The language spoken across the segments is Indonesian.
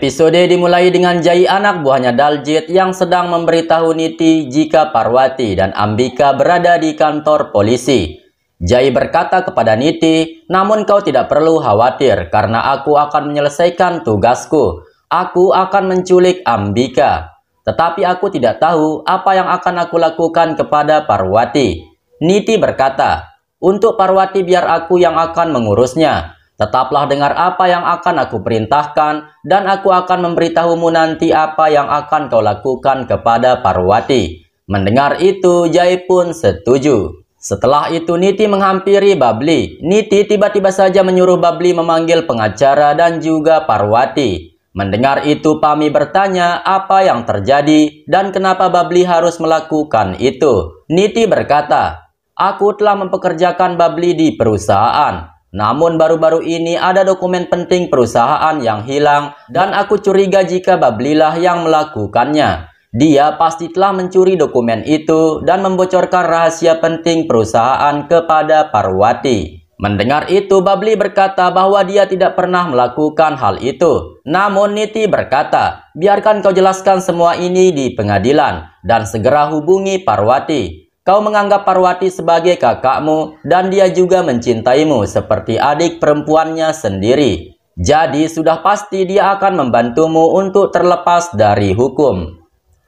Episode dimulai dengan Jai anak buahnya Daljit yang sedang memberitahu Niti jika Parwati dan Ambika berada di kantor polisi. Jai berkata kepada Niti, "Namun kau tidak perlu khawatir karena aku akan menyelesaikan tugasku. Aku akan menculik Ambika. Tetapi aku tidak tahu apa yang akan aku lakukan kepada Parwati." Niti berkata, "Untuk Parwati biar aku yang akan mengurusnya. Tetaplah dengar apa yang akan aku perintahkan, dan aku akan memberitahumu nanti apa yang akan kau lakukan kepada Parwati." Mendengar itu, Jai pun setuju. Setelah itu Niti menghampiri Babli. Niti tiba-tiba saja menyuruh Babli memanggil pengacara dan juga Parwati. Mendengar itu Pami bertanya apa yang terjadi dan kenapa Babli harus melakukan itu. Niti berkata, "Aku telah mempekerjakan Babli di perusahaan. Namun baru-baru ini ada dokumen penting perusahaan yang hilang dan aku curiga jika Bablilah yang melakukannya. Dia pasti telah mencuri dokumen itu dan membocorkan rahasia penting perusahaan kepada Parwati." Mendengar itu Babli berkata bahwa dia tidak pernah melakukan hal itu. Namun Niti berkata, "Biarkan kau jelaskan semua ini di pengadilan dan segera hubungi Parwati. Kau menganggap Parwati sebagai kakakmu dan dia juga mencintaimu seperti adik perempuannya sendiri. Jadi sudah pasti dia akan membantumu untuk terlepas dari hukum.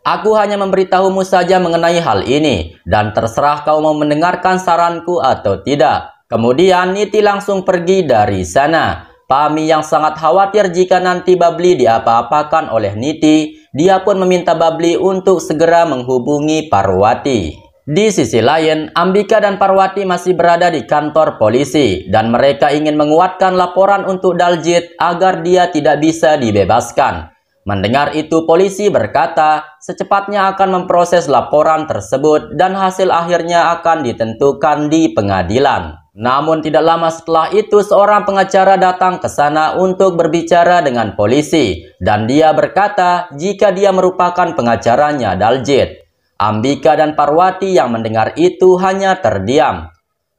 Aku hanya memberitahumu saja mengenai hal ini dan terserah kau mau mendengarkan saranku atau tidak." Kemudian Niti langsung pergi dari sana. Pami yang sangat khawatir jika nanti Babli diapa-apakan oleh Niti, dia pun meminta Babli untuk segera menghubungi Parwati. Di sisi lain, Ambika dan Parwati masih berada di kantor polisi dan mereka ingin menguatkan laporan untuk Daljit agar dia tidak bisa dibebaskan. Mendengar itu polisi berkata secepatnya akan memproses laporan tersebut dan hasil akhirnya akan ditentukan di pengadilan. Namun tidak lama setelah itu seorang pengacara datang ke sana untuk berbicara dengan polisi dan dia berkata jika dia merupakan pengacaranya Daljit. Ambika dan Parwati yang mendengar itu hanya terdiam.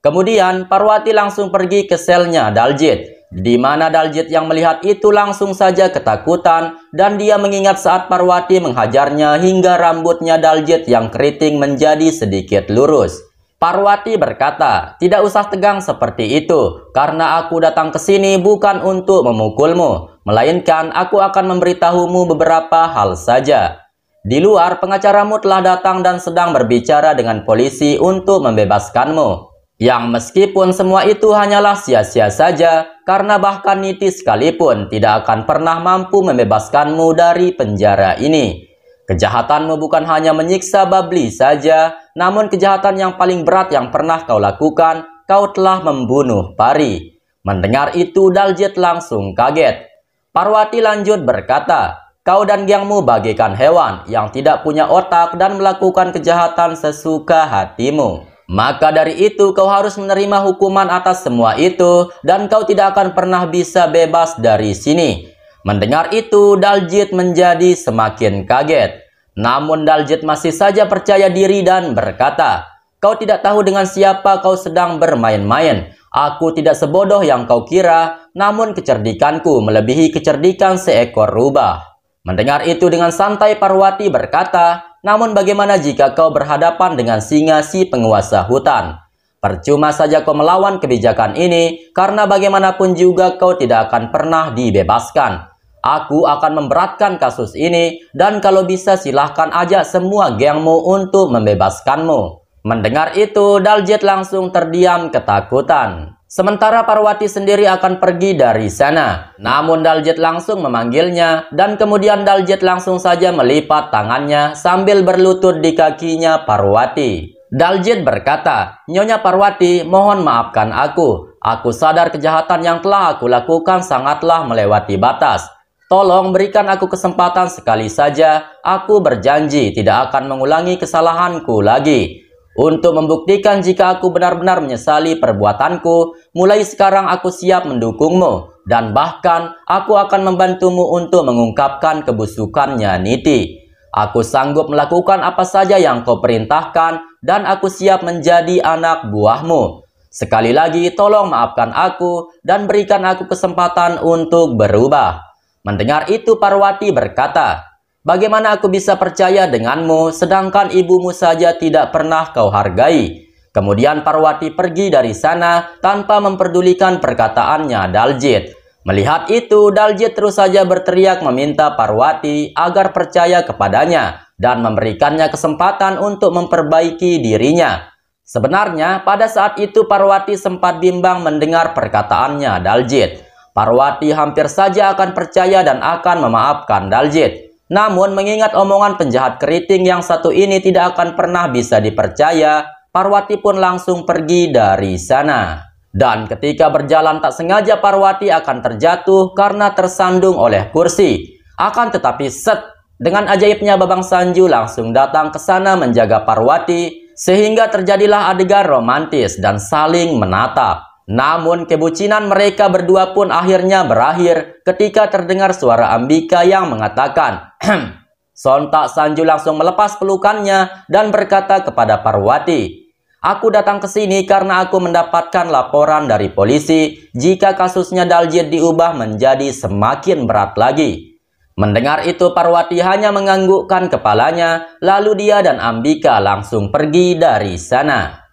Kemudian Parwati langsung pergi ke selnya Daljit, di mana Daljit yang melihat itu langsung saja ketakutan dan dia mengingat saat Parwati menghajarnya hingga rambutnya Daljit yang keriting menjadi sedikit lurus. Parwati berkata, "Tidak usah tegang seperti itu, karena aku datang ke sini bukan untuk memukulmu, melainkan aku akan memberitahumu beberapa hal saja." Di luar, pengacaramu telah datang dan sedang berbicara dengan polisi untuk membebaskanmu. Yang meskipun semua itu hanyalah sia-sia saja, karena bahkan Niti sekalipun tidak akan pernah mampu membebaskanmu dari penjara ini. Kejahatanmu bukan hanya menyiksa Babli saja, namun kejahatan yang paling berat yang pernah kau lakukan, kau telah membunuh Pari. Mendengar itu Daljit langsung kaget. Parwati lanjut berkata, "Kau dan gengmu bagaikan hewan yang tidak punya otak dan melakukan kejahatan sesuka hatimu. Maka dari itu kau harus menerima hukuman atas semua itu dan kau tidak akan pernah bisa bebas dari sini." Mendengar itu Daljit menjadi semakin kaget. Namun Daljit masih saja percaya diri dan berkata, "Kau tidak tahu dengan siapa kau sedang bermain-main. Aku tidak sebodoh yang kau kira, namun kecerdikanku melebihi kecerdikan seekor rubah." Mendengar itu dengan santai Parwati berkata, "Namun bagaimana jika kau berhadapan dengan singa si penguasa hutan? Percuma saja kau melawan kebijakan ini, karena bagaimanapun juga kau tidak akan pernah dibebaskan. Aku akan memberatkan kasus ini, dan kalau bisa silahkan ajak semua gengmu untuk membebaskanmu." Mendengar itu, Daljit langsung terdiam ketakutan. Sementara Parwati sendiri akan pergi dari sana. Namun Daljit langsung memanggilnya, dan kemudian Daljit langsung saja melipat tangannya sambil berlutut di kakinya Parwati. Daljit berkata, "Nyonya Parwati, mohon maafkan aku. Aku sadar kejahatan yang telah aku lakukan sangatlah melewati batas. Tolong berikan aku kesempatan sekali saja. Aku berjanji tidak akan mengulangi kesalahanku lagi. Untuk membuktikan jika aku benar-benar menyesali perbuatanku, mulai sekarang aku siap mendukungmu. Dan bahkan aku akan membantumu untuk mengungkapkan kebusukannya Niti. Aku sanggup melakukan apa saja yang kau perintahkan dan aku siap menjadi anak buahmu. Sekali lagi tolong maafkan aku dan berikan aku kesempatan untuk berubah." Mendengar itu Parwati berkata, "Bagaimana aku bisa percaya denganmu sedangkan ibumu saja tidak pernah kau hargai?" Kemudian Parwati pergi dari sana tanpa memperdulikan perkataannya Daljit. Melihat itu, Daljit terus saja berteriak meminta Parwati agar percaya kepadanya dan memberikannya kesempatan untuk memperbaiki dirinya. Sebenarnya pada saat itu Parwati sempat bimbang mendengar perkataannya Daljit. Parwati hampir saja akan percaya dan akan memaafkan Daljit. Namun mengingat omongan penjahat keriting yang satu ini tidak akan pernah bisa dipercaya, Parwati pun langsung pergi dari sana. Dan ketika berjalan tak sengaja Parwati akan terjatuh karena tersandung oleh kursi. Akan tetapi dengan ajaibnya Babang Sanju langsung datang ke sana menjaga Parwati sehingga terjadilah adegan romantis dan saling menatap. Namun kebucinan mereka berdua pun akhirnya berakhir ketika terdengar suara Ambika yang mengatakan, Sontak Sanju langsung melepas pelukannya dan berkata kepada Parwati, "Aku datang ke sini karena aku mendapatkan laporan dari polisi jika kasusnya Daljit diubah menjadi semakin berat lagi." Mendengar itu Parwati hanya menganggukkan kepalanya, lalu dia dan Ambika langsung pergi dari sana.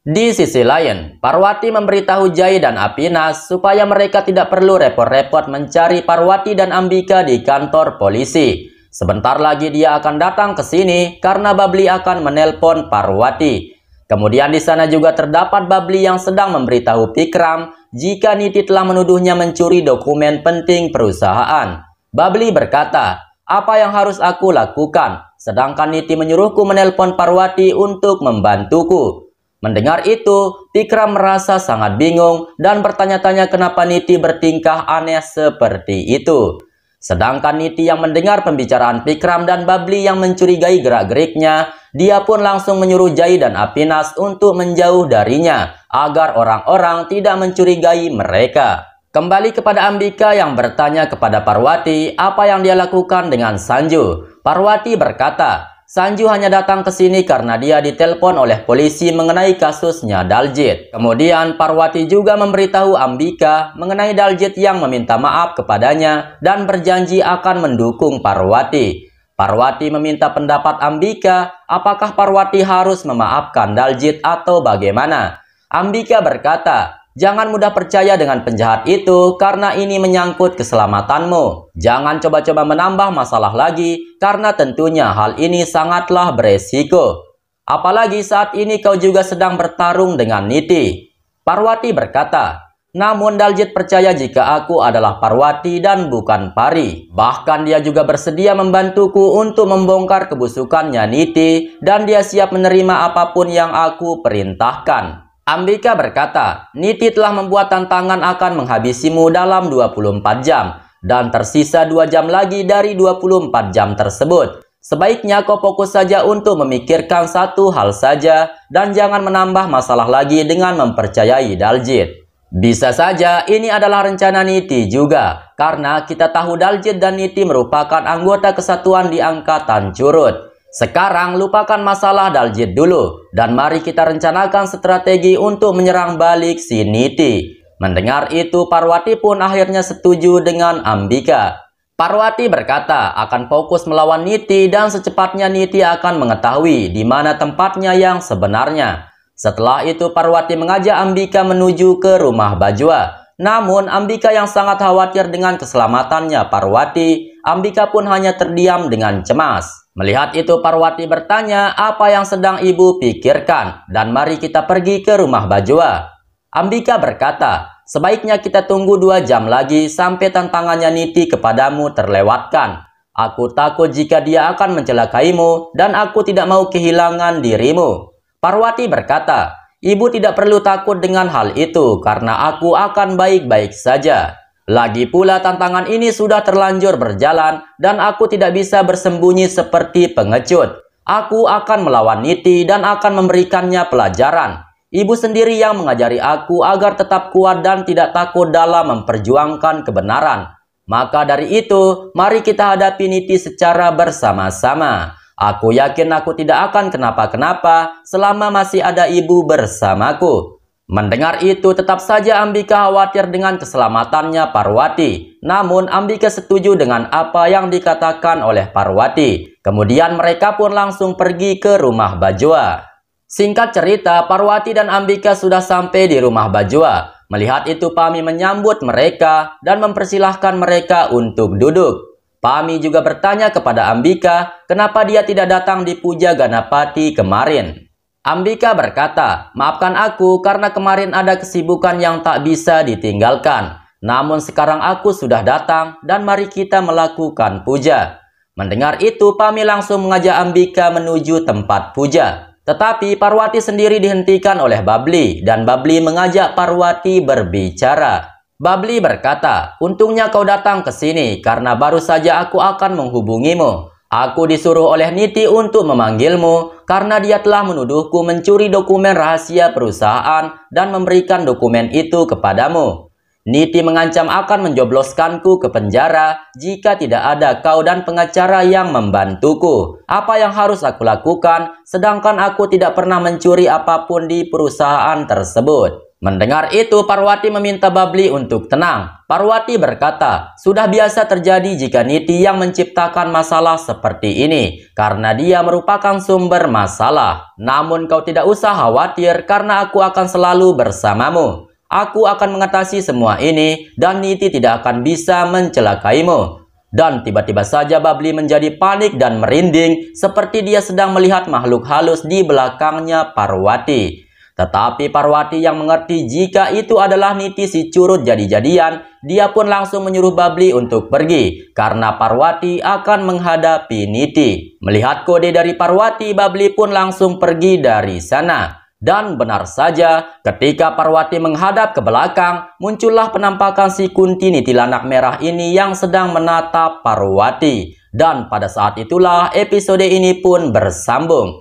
Di sisi lain, Parwati memberitahu Jai dan Apinas supaya mereka tidak perlu repot-repot mencari Parwati dan Ambika di kantor polisi. Sebentar lagi dia akan datang ke sini karena Babli akan menelpon Parwati. Kemudian di sana juga terdapat Babli yang sedang memberitahu Pikram jika Niti telah menuduhnya mencuri dokumen penting perusahaan. Babli berkata, "Apa yang harus aku lakukan? Sedangkan Niti menyuruhku menelpon Parwati untuk membantuku." Mendengar itu, Pikram merasa sangat bingung dan bertanya-tanya kenapa Niti bertingkah aneh seperti itu. Sedangkan Niti yang mendengar pembicaraan Pikram dan Babli yang mencurigai gerak-geriknya, dia pun langsung menyuruh Jai dan Apinas untuk menjauh darinya agar orang-orang tidak mencurigai mereka. Kembali kepada Ambika yang bertanya kepada Parwati apa yang dia lakukan dengan Sanju. Parwati berkata, Sanju hanya datang ke sini karena dia ditelepon oleh polisi mengenai kasusnya Daljit. Kemudian Parwati juga memberitahu Ambika mengenai Daljit yang meminta maaf kepadanya dan berjanji akan mendukung Parwati. Parwati meminta pendapat Ambika apakah Parwati harus memaafkan Daljit atau bagaimana. Ambika berkata, "Jangan mudah percaya dengan penjahat itu karena ini menyangkut keselamatanmu. Jangan coba-coba menambah masalah lagi karena tentunya hal ini sangatlah beresiko. Apalagi saat ini kau juga sedang bertarung dengan Niti." Parwati berkata, "Namun Daljit percaya jika aku adalah Parwati dan bukan Pari. Bahkan dia juga bersedia membantuku untuk membongkar kebusukannya Niti dan dia siap menerima apapun yang aku perintahkan." Ambika berkata, "Niti telah membuat tantangan akan menghabisimu dalam 24 jam, dan tersisa 2 jam lagi dari 24 jam tersebut. Sebaiknya kau fokus saja untuk memikirkan satu hal saja, dan jangan menambah masalah lagi dengan mempercayai Daljit." Bisa saja ini adalah rencana Niti juga, karena kita tahu Daljit dan Niti merupakan anggota kesatuan di Angkatan Curut. Sekarang lupakan masalah Daljit dulu dan mari kita rencanakan strategi untuk menyerang balik si Niti. Mendengar itu Parwati pun akhirnya setuju dengan Ambika. Parwati berkata akan fokus melawan Niti dan secepatnya Niti akan mengetahui di mana tempatnya yang sebenarnya. Setelah itu Parwati mengajak Ambika menuju ke rumah Bajwa. Namun Ambika yang sangat khawatir dengan keselamatannya Parwati, Ambika pun hanya terdiam dengan cemas. Melihat itu Parwati bertanya apa yang sedang ibu pikirkan dan mari kita pergi ke rumah Bajwa. Ambika berkata, "Sebaiknya kita tunggu 2 jam lagi sampai tantangannya Niti kepadamu terlewatkan. Aku takut jika dia akan mencelakaimu dan aku tidak mau kehilangan dirimu." Parwati berkata, "Ibu tidak perlu takut dengan hal itu karena aku akan baik-baik saja. Lagi pula tantangan ini sudah terlanjur berjalan dan aku tidak bisa bersembunyi seperti pengecut. Aku akan melawan Niti dan akan memberikannya pelajaran. Ibu sendiri yang mengajari aku agar tetap kuat dan tidak takut dalam memperjuangkan kebenaran. Maka dari itu, mari kita hadapi Niti secara bersama-sama. Aku yakin aku tidak akan kenapa-kenapa selama masih ada ibu bersamaku." Mendengar itu tetap saja Ambika khawatir dengan keselamatannya Parwati. Namun Ambika setuju dengan apa yang dikatakan oleh Parwati. Kemudian mereka pun langsung pergi ke rumah Bajwa. Singkat cerita, Parwati dan Ambika sudah sampai di rumah Bajwa. Melihat itu, Pami menyambut mereka dan mempersilahkan mereka untuk duduk. Pami juga bertanya kepada Ambika kenapa dia tidak datang di puja Ganapati kemarin. Ambika berkata, "Maafkan aku karena kemarin ada kesibukan yang tak bisa ditinggalkan. Namun sekarang aku sudah datang dan mari kita melakukan puja." Mendengar itu, Pami langsung mengajak Ambika menuju tempat puja. Tetapi Parwati sendiri dihentikan oleh Babli dan Babli mengajak Parwati berbicara. Babli berkata, "Untungnya kau datang ke sini karena baru saja aku akan menghubungimu. Aku disuruh oleh Niti untuk memanggilmu karena dia telah menuduhku mencuri dokumen rahasia perusahaan dan memberikan dokumen itu kepadamu. Niti mengancam akan menjobloskanku ke penjara jika tidak ada kau dan pengacara yang membantuku. Apa yang harus aku lakukan sedangkan aku tidak pernah mencuri apapun di perusahaan tersebut?" Mendengar itu, Parwati meminta Babli untuk tenang. Parwati berkata, "Sudah biasa terjadi jika Niti yang menciptakan masalah seperti ini, karena dia merupakan sumber masalah. Namun kau tidak usah khawatir karena aku akan selalu bersamamu. Aku akan mengatasi semua ini dan Niti tidak akan bisa mencelakaimu." Dan tiba-tiba saja Babli menjadi panik dan merinding seperti dia sedang melihat makhluk halus di belakangnya Parwati. Tetapi Parwati yang mengerti jika itu adalah Niti si curut jadi-jadian, dia pun langsung menyuruh Babli untuk pergi karena Parwati akan menghadapi Niti. Melihat kode dari Parwati, Babli pun langsung pergi dari sana. Dan benar saja, ketika Parwati menghadap ke belakang, muncullah penampakan si Kunti Nitilanak merah ini yang sedang menatap Parwati. Dan pada saat itulah episode ini pun bersambung.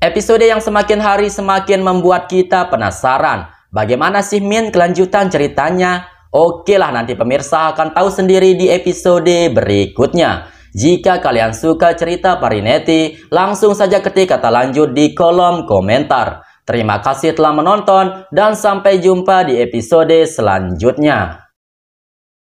Episode yang semakin hari semakin membuat kita penasaran. Bagaimana sih Min kelanjutan ceritanya? Oke lah, nanti pemirsa akan tahu sendiri di episode berikutnya. Jika kalian suka cerita Parineti, langsung saja ketik kata lanjut di kolom komentar. Terima kasih telah menonton dan sampai jumpa di episode selanjutnya.